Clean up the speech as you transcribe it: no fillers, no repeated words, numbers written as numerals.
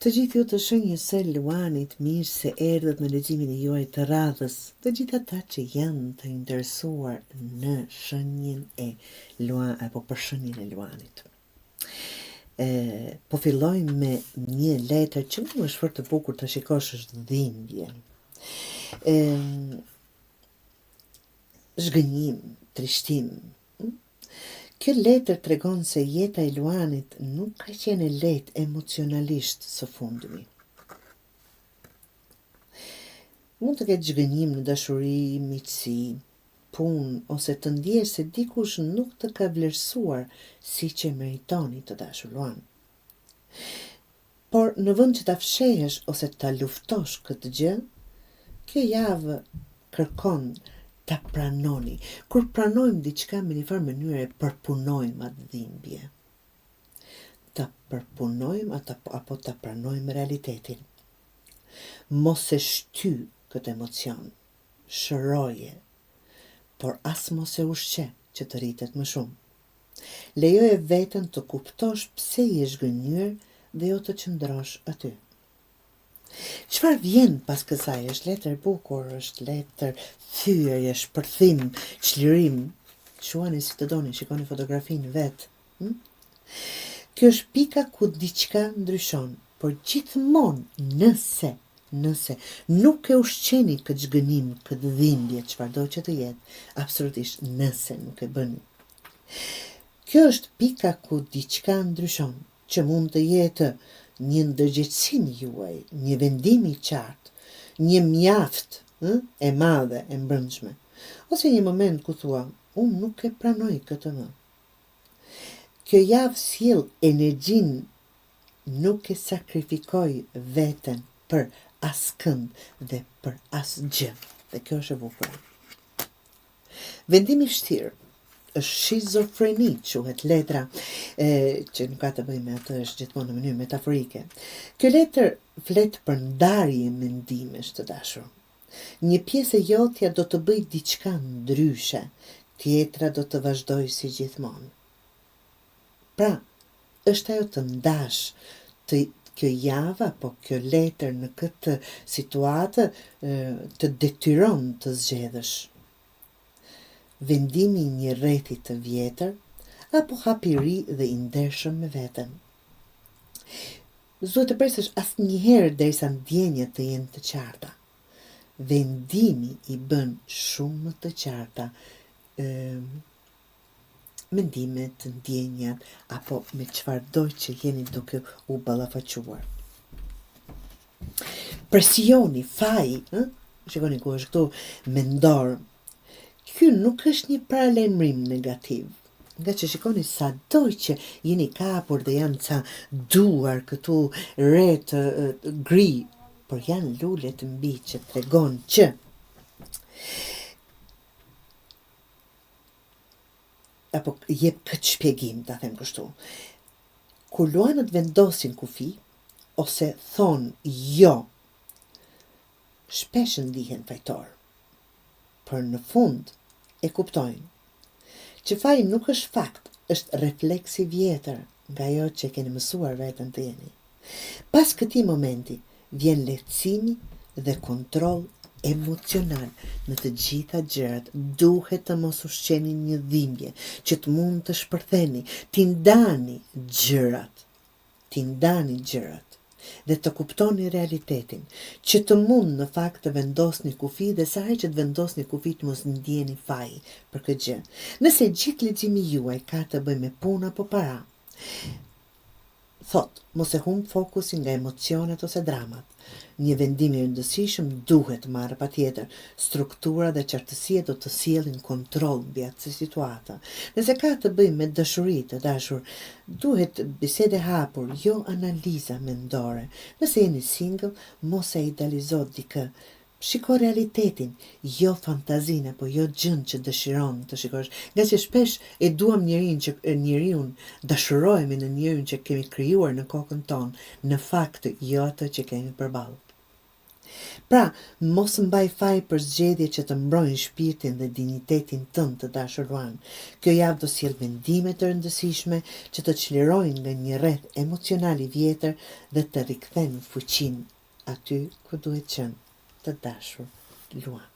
Të gjithë ju të shënjës së Luanit, mirë se erdhët në leximin e juaj të radhës, të gjithë ata që janë të interesuar në shënjen e Luan apo për shënjen e Luanit. Po fillojmë me një letër që më është fort e bukur të shikosh, është dhimbje. Zhgënjim, trishtim. Kjo letër tregon se jeta e Luanit nuk ka qenë e lehtë emocionalisht së fundmi. Mund të ketë zhgënjim në dashuri, miqësi, punë, ose të ndjesh se dikush nuk të ka vlerësuar si që meritoni të dashur Luan. Por në vend që ta fshehesh ose ta luftosh këtë gjë, kjo javë kërkon ta pranoni. Kur pranojmë diçka me një farë mënyre, përpunojmë atë dhimbje. Ta përpunojmë apo ta pranojmë realitetin. Mos e shty këtë emocion, shëroje, por as mos e ushqe që të rritet më shumë. Lejoje veten të kuptosh pse je zhgënjur dhe jo të qëndrosh aty. Çfarë vjen pas kësaj? Është letër bukur, është letër thyerje, shpërthim, çlirim. Shuani si të doni, shikoni fotografinë vet. Kjo është pika ku diçka ndryshon, por gjithmonë nëse nuk e ushqeni këtë zhgënim, këtë dhimbje, çfarëdo që të jetë, absolutisht nëse nuk e bëni. Kjo është pika ku diçka ndryshon, që mund të jetë një ndërgjegjësim juaj, një vendim i qartë, një mjaft e madhe, e mbrëmshme, ose një moment ku thua, unë nuk e pranoj këtë më. Kjo javë sjell energjinë, nuk e sakrifikoj veten për askënd dhe për asgjë. Dhe kjo është e bukur. Vendimi i vështirë është shizofreni, quhet letra, që nuk ka të bëjë me atë, është gjithmonë në mënyrë metaforike. Kjo letër flet për ndarje mendimesh të dashur. Një pjesë e jotja do të bëj diçka ndryshe, tjetra do të vazhdoj si gjithmonë. Pra, është ajo të ndash, kjo javë apo kjo letër në këtë situatë të detyron të zgjedhësh. Vendimi një rrethi të vjetër, apo hapiri dhe i ndershëm me veten. Duhet të presësh asnjëherë derisa ndjenjat të jenë të qarta. Vendimi i bën shumë më të qarta mendimet, ndjenjat, apo me çfarëdo që jeni duke u ballafaquar. Presioni, faji, shikoni ku është këtu mendor. Ky nuk është një paralajmërim negativ. Nga që shikoni sado që jeni kapur dhe janë ca duar këtu re të gri, por janë lule të mbi që tregon që apo jep këtë shpjegim, ta them kështu. Kur luanët vendosin kufi ose thon jo, shpesh ndihen fajtor. Por në fund e kuptojnë që faji nuk është fakt, është refleksi vjetër nga ajo që keni mësuar veten të jeni. Pas këtij momenti vjen lehtësimi dhe kontroll emocional në të gjitha gjërat. Duhet të mos ushqeni një dhimbje që të mund të shpërtheni, t'i ndani gjërat dhe të kuptoni realitetin, që të mund në fakt të vendosni kufi dhe sa herë që të vendosni kufi të mos ndjeni faji për këtë gjë. Nëse gjithë leximi juaj ka të bëjë me punë apo para, thot, mos e humb fokusin nga emocionet ose dramat. Një vendim i rëndësishëm duhet marrë patjetër. Struktura dhe qartësia do të sjellin kontroll mbi atë situatë. Nëse ka të bëjë me dashuri të dashur, duhet bisede hapur, jo analiza mendore. Nëse jeni single, mos e idealizo dikë. Shiko realitetin, jo fantazinë apo jo gjën që dëshiron të shikosh. Nga që shpesh e duam njeriun, dashurohemi në njeriun që kemi krijuar në kokën tonë, në fakt jo atë që kemi përballë. Pra, mos mbaj faj për zgjedhje që të mbrojnë shpirtin dhe dinjitetin tënd të dashur Luan. Kjo javë do sjell vendime të rëndësishme që të çlirojnë nga një rreth emocional i vjetër dhe të rikthejnë fuqinë aty ku duhet qenë, të dashur Luan.